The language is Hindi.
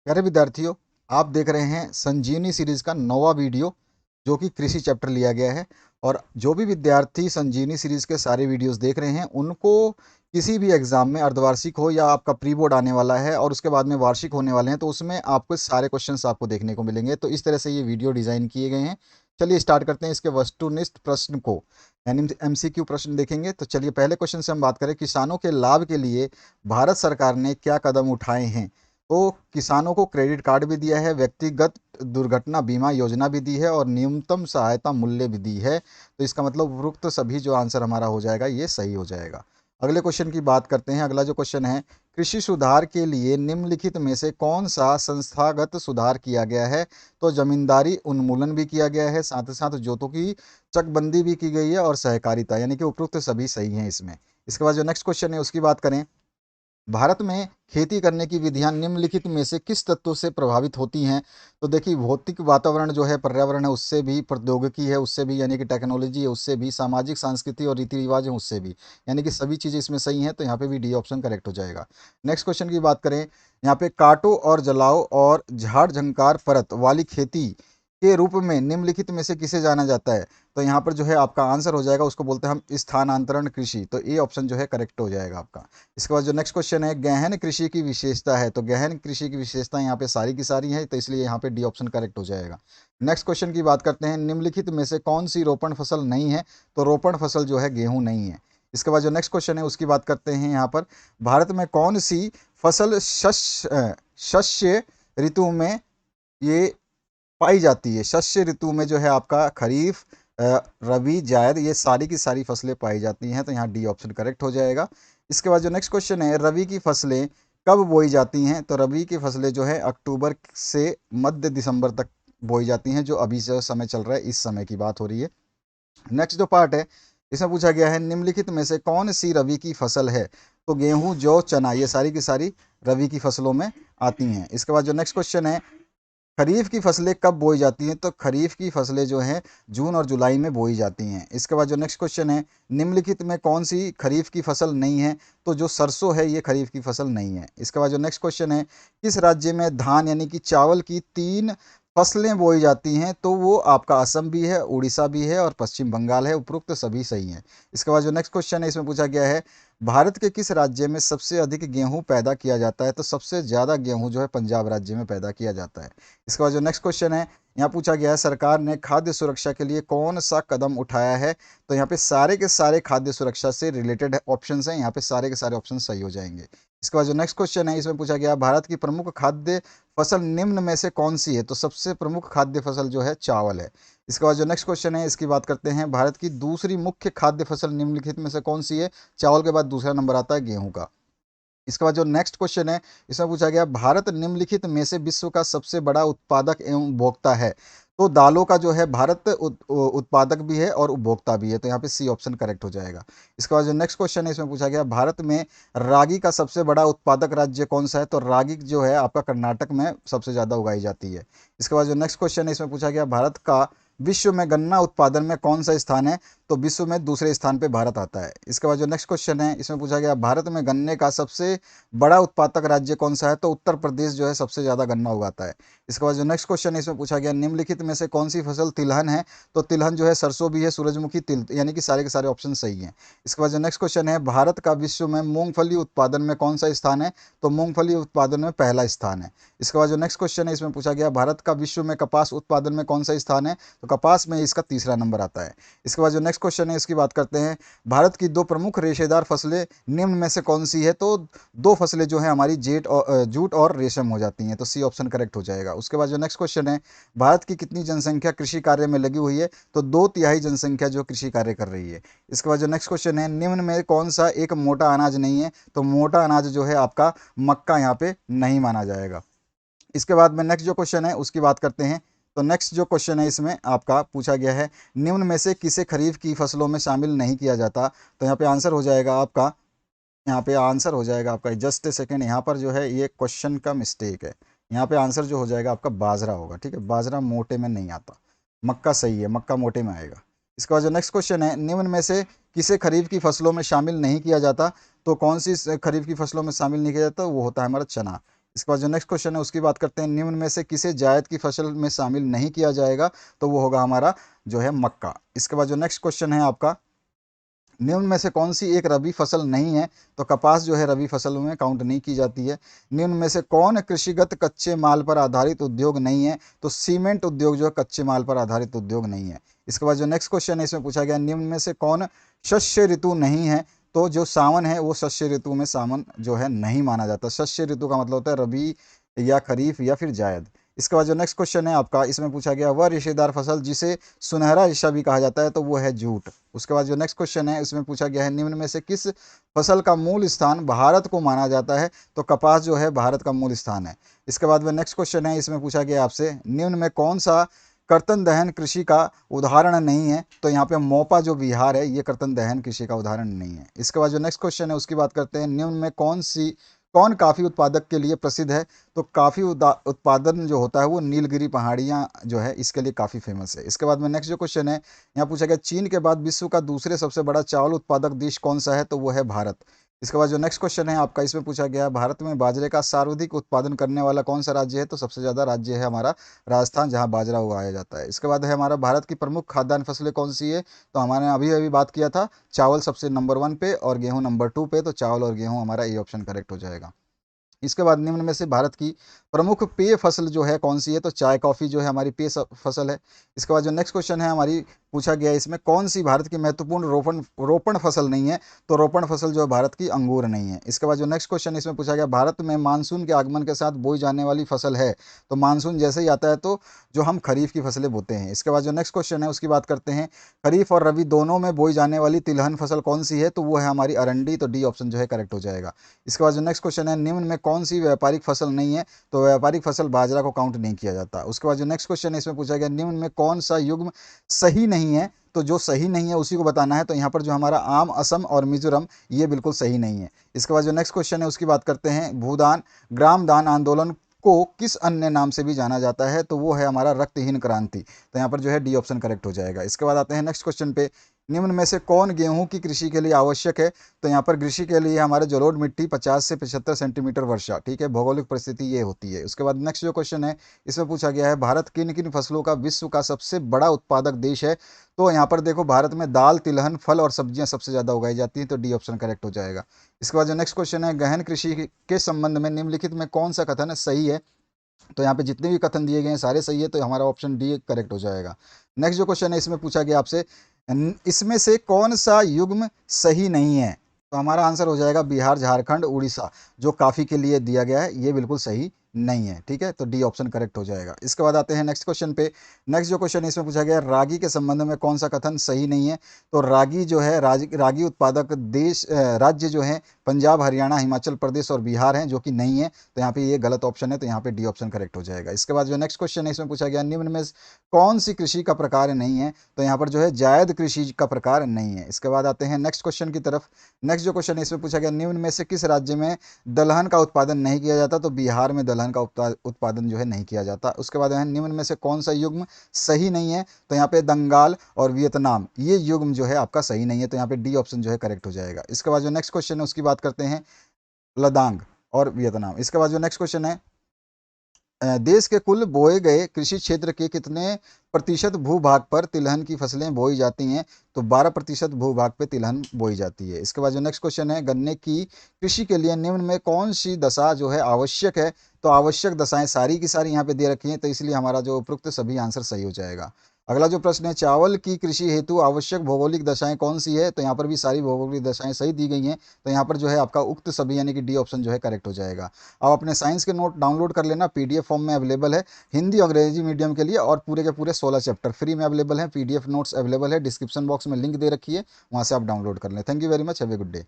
प्यारे विद्यार्थियों, आप देख रहे हैं संजीवनी सीरीज का 9वां वीडियो जो कि कृषि चैप्टर लिया गया है। और जो भी विद्यार्थी संजीवनी सीरीज के सारे वीडियोस देख रहे हैं उनको किसी भी एग्जाम में अर्धवार्षिक हो या आपका प्री बोर्ड आने वाला है और उसके बाद में वार्षिक होने वाले हैं तो उसमें आपको सारे क्वेश्चंस आपको देखने को मिलेंगे। तो इस तरह से ये वीडियो डिज़ाइन किए गए हैं। चलिए स्टार्ट करते हैं इसके वस्तुनिष्ठ प्रश्न को, यानी एमसीक्यू प्रश्न देखेंगे। तो चलिए पहले क्वेश्चन से हम बात करें, किसानों के लाभ के लिए भारत सरकार ने क्या कदम उठाए हैं। तो किसानों को क्रेडिट कार्ड भी दिया है, व्यक्तिगत दुर्घटना बीमा योजना भी दी है और न्यूनतम सहायता मूल्य भी दी है। तो इसका मतलब उपरोक्त सभी जो आंसर हमारा हो जाएगा ये सही हो जाएगा। अगले क्वेश्चन की बात करते हैं। अगला जो क्वेश्चन है, कृषि सुधार के लिए निम्नलिखित में से कौन सा संस्थागत सुधार किया गया है। तो जमींदारी उन्मूलन भी किया गया है, साथ ही साथ जोतों की चकबंदी भी की गई है और सहकारिता, यानी कि उपरोक्त सभी सही हैं इसमें। इसके बाद जो नेक्स्ट क्वेश्चन है उसकी बात करें, भारत में खेती करने की विधियां निम्नलिखित में से किस तत्वों से प्रभावित होती हैं। तो देखिए, भौतिक वातावरण जो है, पर्यावरण है, उससे भी, प्रौद्योगिकी है उससे भी, यानी कि टेक्नोलॉजी है उससे भी, सामाजिक संस्कृति और रीति रिवाज है उससे भी, यानी कि सभी चीज़ें इसमें सही हैं। तो यहाँ पे भी डी ऑप्शन करेक्ट हो जाएगा। नेक्स्ट क्वेश्चन की बात करें, यहाँ पे काटो और जलाओ और झाड़ झंकार परत वाली खेती के रूप में निम्नलिखित में से किसे जाना जाता है। तो यहाँ पर जो है आपका आंसर हो जाएगा, उसको बोलते हैं हम स्थानांतरण कृषि। तो ये ऑप्शन जो है करेक्ट हो जाएगा आपका। इसके बाद जो नेक्स्ट क्वेश्चन है, गहन कृषि की विशेषता है। तो गहन कृषि की विशेषता यहाँ पे सारी की सारी है, तो इसलिए यहाँ पे डी ऑप्शन करेक्ट हो जाएगा। नेक्स्ट क्वेश्चन की बात करते हैं, निम्नलिखित में से कौन सी रोपण फसल नहीं है। तो रोपण फसल जो है गेहूं नहीं है। इसके बाद जो नेक्स्ट क्वेश्चन है उसकी बात करते हैं, यहाँ पर भारत में कौन सी फसल शस्य ऋतु में ये पाई जाती है। शस्य ऋतु में जो है आपका खरीफ, रबी, जायद, ये सारी की सारी फसलें पाई जाती हैं। तो यहाँ डी ऑप्शन करेक्ट हो जाएगा। इसके बाद जो नेक्स्ट क्वेश्चन है, रबी की फसलें कब बोई जाती हैं। तो रबी की फसलें जो है अक्टूबर से मध्य दिसंबर तक बोई जाती हैं, जो अभी जो समय चल रहा है इस समय की बात हो रही है। नेक्स्ट जो पार्ट है इसमें पूछा गया है, निम्नलिखित में से कौन सी रबी की फसल है। तो गेहूं, जौ, चना, ये सारी की सारी रबी की फसलों में आती हैं। इसके बाद जो नेक्स्ट क्वेश्चन है, खरीफ की फसलें कब बोई जाती हैं। तो खरीफ की फसलें जो हैं जून और जुलाई में बोई जाती हैं। इसके बाद जो नेक्स्ट क्वेश्चन है, निम्नलिखित में कौन सी खरीफ की फसल नहीं है। तो जो सरसों है ये खरीफ की फसल नहीं है। इसके बाद जो नेक्स्ट क्वेश्चन है, किस राज्य में धान यानी कि चावल की 3 फसलें बोई जाती हैं। तो वो आपका असम भी है, उड़ीसा भी है और पश्चिम बंगाल है। उपरोक्त सभी सही हैं। इसके बाद जो नेक्स्ट क्वेश्चन है इसमें पूछा गया है, भारत के किस राज्य में सबसे अधिक गेहूं पैदा किया जाता है। तो सबसे ज़्यादा गेहूं जो है पंजाब राज्य में पैदा किया जाता है। इसके बाद जो नेक्स्ट क्वेश्चन है, यहाँ पूछा गया है, सरकार ने खाद्य सुरक्षा के लिए कौन सा कदम उठाया है। तो यहाँ पे सारे के सारे खाद्य सुरक्षा से रिलेटेड ऑप्शंस हैं, यहाँ पे सारे के सारे ऑप्शन सही हो जाएंगे। इसके बाद जो नेक्स्ट क्वेश्चन है इसमें पूछा गया, भारत की प्रमुख खाद्य फसल निम्न में से कौन सी है। तो सबसे प्रमुख खाद्य फसल जो है चावल है। इसके बाद जो नेक्स्ट क्वेश्चन है इसकी बात करते हैं, भारत की दूसरी मुख्य खाद्य फसल निम्नलिखित में से कौन सी है। चावल के बाद दूसरा नंबर आता है गेहूं का। इसके बाद जो नेक्स्ट क्वेश्चन है इसमें पूछा गया, भारत निम्नलिखित में से विश्व का सबसे बड़ा उत्पादक एवं उपभोक्ता है। तो दालों का जो है भारत उत्पादक भी है और उपभोक्ता भी है। तो यहाँ पे सी ऑप्शन करेक्ट हो जाएगा। इसके बाद जो नेक्स्ट क्वेश्चन है इसमें पूछा गया, भारत में रागी का सबसे बड़ा उत्पादक राज्य कौन सा है। तो रागी जो है आपका कर्नाटक में सबसे ज़्यादा उगाई जाती है। इसके बाद जो नेक्स्ट क्वेश्चन है इसमें पूछा गया, भारत का विश्व में गन्ना उत्पादन में कौन सा स्थान है। तो विश्व में दूसरे स्थान पे भारत आता है। इसके बाद जो नेक्स्ट क्वेश्चन है इसमें पूछा गया, भारत में गन्ने का सबसे बड़ा उत्पादक राज्य कौन सा है। तो उत्तर प्रदेश जो है सबसे ज़्यादा गन्ना उगाता है। इसके बाद जो नेक्स्ट क्वेश्चन है इसमें पूछा गया, निम्नलिखित में से कौन सी फसल तिलहन है। तो तिलहन जो है सरसों भी है, सूरजमुखी, तिल, यानी कि सारे के सारे ऑप्शन सही हैं। इसके बाद जो नेक्स्ट क्वेश्चन है, भारत का विश्व में मूंगफली उत्पादन में कौन सा स्थान है। तो मूंगफली उत्पादन में पहला स्थान है। इसके बाद जो नेक्स्ट क्वेश्चन है इसमें पूछा गया, भारत का विश्व में कपास उत्पादन में कौन सा स्थान है। तो कपास में इसका तीसरा नंबर आता है। इसके बाद जो नेक्स्ट क्वेश्चन है इसकी बात करते हैं, भारत की 2 प्रमुख रेशेदार फसलें निम्न में से कौन सी है। तो 2 फसलें जो है हमारी जूट और रेशम हो जाती हैं। तो सी ऑप्शन करेक्ट हो जाएगा। उसके बाद जो नेक्स्ट क्वेश्चन है, भारत की कितनी जनसंख्या कृषि कार्य में लगी हुई है। तो 2/3 जनसंख्या जो कृषि कार्य कर रही है। इसके बाद जो नेक्स्ट क्वेश्चन है, निम्न में कौन सा एक मोटा अनाज नहीं है। तो मोटा अनाज जो है आपका मक्का यहाँ पे नहीं माना जाएगा। इसके बाद में नेक्स्ट जो क्वेश्चन है उसकी बात करते हैं। तो नेक्स्ट जो क्वेश्चन है इसमें आपका पूछा गया है, निम्न में से किसे खरीफ की फसलों में शामिल नहीं किया जाता। तो यहाँ पे आंसर हो जाएगा आपका, यहाँ पे आंसर हो जाएगा आपका, जस्ट ए सेकेंड, यहाँ पर जो है ये क्वेश्चन का मिस्टेक है। यहाँ पे आंसर जो हो जाएगा आपका बाजरा होगा। ठीक है, बाजरा मोटे में नहीं आता, मक्का सही है, मक्का मोटे में आएगा। इसके बाद जो नेक्स्ट क्वेश्चन है, निम्न में से किसे खरीफ की फसलों में शामिल नहीं किया जाता। तो कौन सी खरीफ की फसलों में शामिल नहीं किया जाता, वो होता है हमारा चना। इसके बाद जो नेक्स्ट क्वेश्चन है उसकी बात करते हैं, निम्न में से किसे जायद की फसल में शामिल नहीं किया जाएगा, तो वो होगा हमारा जो है मक्का। इसके बाद जो नेक्स्ट क्वेश्चन है आपका, निम्न में से कौन सी एक रबी फसल नहीं है, तो कपास जो है रबी फसलों में काउंट नहीं की जाती है। निम्न में से कौन कृषिगत कच्चे माल पर आधारित उद्योग नहीं है, तो सीमेंट उद्योग जो है कच्चे माल पर आधारित उद्योग नहीं है। इसके बाद जो नेक्स्ट क्वेश्चन है इसमें पूछा गया, निम्न में से कौन शस्य ऋतु नहीं है, तो जो सावन है वो शस्य ऋतु में सावन जो है नहीं माना जाता। शस्य ऋतु का मतलब होता है रबी या खरीफ या फिर जायद। इसके बाद जो नेक्स्ट क्वेश्चन है आपका, इसमें पूछा गया वह रेशेदार फसल जिसे सुनहरा रेशा भी कहा जाता है, तो वो है जूट। उसके बाद जो नेक्स्ट क्वेश्चन है इसमें पूछा गया है, निम्न में से किस फसल का मूल स्थान भारत को माना जाता है, तो कपास जो है भारत का मूल स्थान है। इसके बाद में नेक्स्ट क्वेश्चन है इसमें पूछा गया आपसे, निम्न में कौन सा कर्तन दहन कृषि का उदाहरण नहीं है, तो यहाँ पे मोपा जो बिहार है ये कर्तन दहन कृषि का उदाहरण नहीं है। इसके बाद जो नेक्स्ट क्वेश्चन है उसकी बात करते हैं, निम्न में कौन काफ़ी उत्पादक के लिए प्रसिद्ध है, तो काफ़ी उत्पादन जो होता है वो नीलगिरी पहाड़ियाँ जो है इसके लिए काफ़ी फेमस है। इसके बाद में नेक्स्ट जो क्वेश्चन है यहाँ पूछा गया, चीन के बाद विश्व का दूसरे सबसे बड़ा चावल उत्पादक देश कौन सा है, तो वो है भारत। इसके बाद जो नेक्स्ट क्वेश्चन है आपका, इसमें पूछा गया भारत में बाजरे का सर्वाधिक उत्पादन करने वाला कौन सा राज्य है, तो सबसे ज़्यादा राज्य है हमारा राजस्थान, जहाँ बाजरा उगाया जाता है। इसके बाद है हमारा भारत की प्रमुख खाद्यान्न फसलें कौन सी है, तो हमारे अभी अभी बात किया था, चावल सबसे नंबर 1 पे और गेहूँ नंबर 2 पे, तो चावल और गेहूँ हमारा ए ऑप्शन करेक्ट हो जाएगा। इसके बाद निम्न में से भारत की प्रमुख पेय फसल जो है कौन सी है, तो चाय कॉफ़ी जो है हमारी पेय फसल है। इसके बाद जो नेक्स्ट क्वेश्चन है हमारी पूछा गया है, इसमें कौन सी भारत की महत्वपूर्ण रोपण फसल नहीं है, तो रोपण फसल जो है भारत की अंगूर नहीं है। इसके बाद जो नेक्स्ट क्वेश्चन इसमें पूछा गया, भारत में मानसून के आगमन के साथ बोई जाने वाली फसल है, तो मानसून जैसे ही आता है तो जो हम खरीफ की फसलें बोते हैं। इसके बाद जो नेक्स्ट क्वेश्चन है उसकी बात करते हैं, खरीफ और रबी दोनों में बोई जाने वाली तिलहन फसल कौन सी है, तो वो है हमारी अरंडी, तो डी ऑप्शन जो है करेक्ट हो जाएगा। इसके बाद जो नेक्स्ट क्वेश्चन है, निम्न में कौन सी व्यापारिक फसल नहीं है, तो व्यापारिक फसल बाजरा को काउंट नहीं किया जाता। उसके बाद जो नेक्स्ट क्वेश्चन है इसमें पूछा गया, निम्न में कौन सा युग्म सही नहीं है, तो जो सही नहीं है उसी को बताना है, तो यहाँ पर जो हमारा आम, असम और मिजोरम ये बिल्कुल सही नहीं है। इसके बाद जो नेक्स्ट क्वेश्चन है उसकी बात करते हैं, भूदान ग्राम दान आंदोलन को किस अन्य नाम से भी जाना जाता है, तो वो है हमारा रक्तहीन क्रांति, तो यहाँ पर जो है डी ऑप्शन करेक्ट हो जाएगा। इसके बाद आते हैं नेक्स्ट क्वेश्चन पे, निम्न में से कौन गेहूं की कृषि के लिए आवश्यक है, तो यहाँ पर कृषि के लिए हमारे जलोढ़ मिट्टी 50 से 75 सेंटीमीटर वर्षा, ठीक है, भौगोलिक परिस्थिति ये होती है। उसके बाद नेक्स्ट जो क्वेश्चन है इसमें पूछा गया है, भारत किन किन फसलों का विश्व का सबसे बड़ा उत्पादक देश है, तो यहाँ पर देखो भारत में दाल, तिलहन, फल और सब्जियां सबसे ज़्यादा उगाई जाती हैं, तो डी ऑप्शन करेक्ट हो जाएगा। इसके बाद जो नेक्स्ट क्वेश्चन है, गहन कृषि के संबंध में निम्नलिखित में कौन सा कथन सही है, तो यहाँ पे जितने भी कथन दिए गए हैं सारे सही है, तो हमारा ऑप्शन डी करेक्ट हो जाएगा। नेक्स्ट जो क्वेश्चन है इसमें पूछा गया आपसे, इसमें से कौन सा युग्म सही नहीं है, तो हमारा आंसर हो जाएगा बिहार, झारखंड, उड़ीसा, जो काफ़ी के लिए दिया गया है ये बिल्कुल सही नहीं है, ठीक है, तो डी ऑप्शन करेक्ट हो जाएगा। इसके बाद आते हैं नेक्स्ट क्वेश्चन पे। नेक्स्ट जो क्वेश्चन इसमें पूछा गया, रागी के संबंध में कौन सा कथन सही नहीं है, तो रागी जो है रागी उत्पादक राज्य जो है पंजाब, हरियाणा, हिमाचल प्रदेश और बिहार हैं, जो कि नहीं है, तो यहाँ पे ये गलत ऑप्शन है, तो यहाँ पे डी ऑप्शन करेक्ट हो जाएगा। इसके बाद जो नेक्स्ट क्वेश्चन है इसमें पूछा गया, निम्न में कौन सी कृषि का प्रकार नहीं है, तो यहाँ पर जो है जायद कृषि का प्रकार नहीं है। इसके बाद आते हैं नेक्स्ट क्वेश्चन की तरफ। नेक्स्ट जो क्वेश्चन है इसमें पूछा गया, निम्न में से किस राज्य में दलहन का उत्पादन नहीं किया जाता, तो बिहार में दलहन का उत्पादन जो है नहीं किया जाता। उसके बाद है निम्न में से कौन सा युग्म सही नहीं है, तो यहाँ पे बंगाल और वियतनाम ये युग्म जो है आपका सही नहीं है, तो यहाँ पे डी ऑप्शन जो है करेक्ट हो जाएगा। इसके बाद जो नेक्स्ट क्वेश्चन है उसकी बात करते हैं, लद्दाख और वियतनाम। इसके बाद जो नेक्स्ट क्वेश्चन है, देश के कुल बोए गए कृषि क्षेत्र के कितने प्रतिशत भूभाग पर तिलहन की फसलें बोई जाती हैं, तो 12% भूभाग पे तिलहन बोई जाती है। इसके बाद जो नेक्स्ट क्वेश्चन है, गन्ने की कृषि के लिए निम्न में कौन सी दशा जो है आवश्यक है, तो आवश्यक दशाएं सारी की सारी यहाँ पे दे रखी हैं, तो इसलिए हमारा जो उपरोक्त सभी आंसर सही हो जाएगा। अगला जो प्रश्न है, चावल की कृषि हेतु आवश्यक भौगोलिक दशाएं कौन सी है, तो यहाँ पर भी सारी भौगोलिक दशाएं सही दी गई हैं, तो यहाँ पर जो है आपका उक्त सभी यानी कि डी ऑप्शन जो है करेक्ट हो जाएगा। आप अपने साइंस के नोट डाउनलोड कर लेना, पीडीएफ फॉर्म में अवेलेबल है, हिंदी और अंग्रेजी मीडियम के लिए, और पूरे के पूरे 16 चैप्टर फ्री में अवेलेबल हैं, पीडीएफ नोट्स अवेलेबल है, डिस्क्रिप्शन बॉक्स में लिंक दे रखी है, वहाँ से आप डाउनलोड कर लें। Thank you very much, have a good day.